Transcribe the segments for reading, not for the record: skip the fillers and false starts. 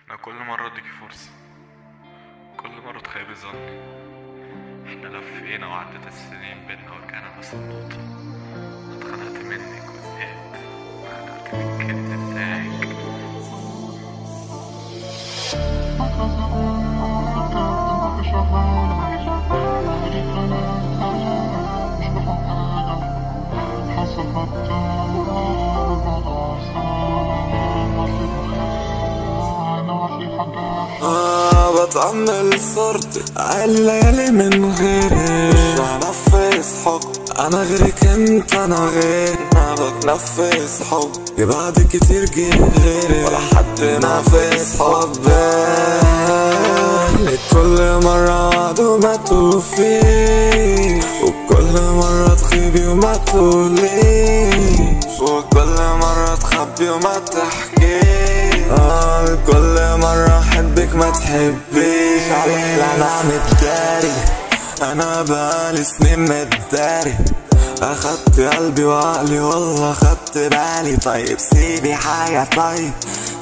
انا كل مرة اديكي فرصة، كل مرة تخيبي ظني. احنا لفينا وعدت السنين بينا وكان بس النقطة. اتخنقت منك وزهقت، اتخنقت من الكذب بتاعك. بتعمل صورتي عالليالي من غيري، مش بنفس حب انا غيرك انت انا غير ما بتنفس حب. بعد كتير جه غيري ولا حد نفس حبك. كل مرة وعد وما توفيش، وكل مرة تخيبي وما تقوليش، وكل مرة تخبي وما تحكيش. كل مرة احبك ما تحبيش. عليل انا متداري، انا بقالي سنين متداري. اخدت قلبي وعقلي والله خدت بالي. طيب سيبي حاجة، طيب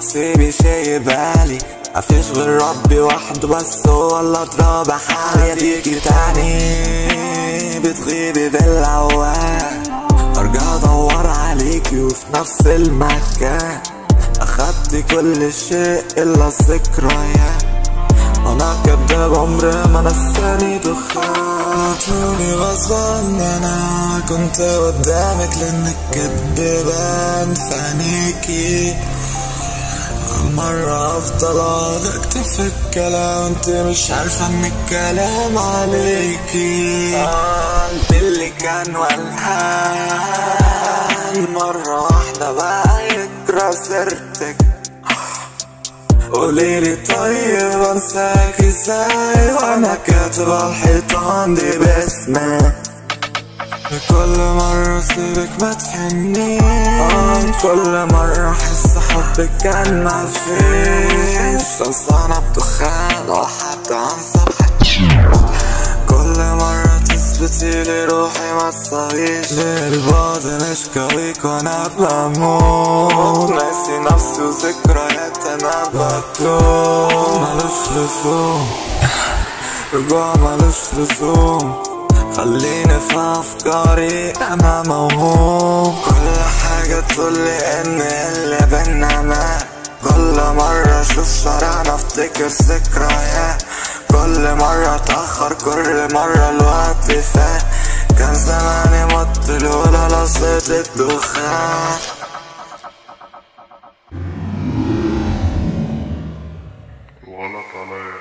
سيبي شي بالي. مفيش غير ربي وحده بس هو اللي اتربى حالي. تيجي تاني بتغيبي بالعوام، ارجع ادور عليكي وفي نفس المكان. اخدت كل شيء الا الذكريات، انا كداب عمري ما نساني دخان. تقولي غصب عني انا كنت قدامك لانك كدب بان في عينيكي. مرة افضل اقعد اكتب في الكلام وانت مش عارفة ان الكلام عليكي. قلبي اللي كان والهان مرة واحدة بقى يكره سيرتك. قوليلي طيب انساك ازاي وانا كاتب عالحيطان دي باسمك. كل مرة اسيبك ما تحنيش، كل مرة احس حبك كان مفيش. خلصانة بدخان وحتى انصبح، كل مرة تثبتيلي روحي ما تساويش. ليه البعد مش كويك وانا بموت، ناسي نفسي وذكريات انا بتوه. ملوش لزوم رجوع، ملوش لزوم خليني في افكاري انا موهوم. كل حاجة تقولي ان اللي بينا مات، كل مرة اشوف شارعنا افتكر ذكريات. كل مرة اتأخر، كل مرة الوقت فات. كان زماني مت لولا لصيت الدخان. غلط عليا،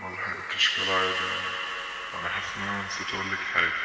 ملحقتش كالعادة. انا حاسس ان انا نسيت اقولك حاجة.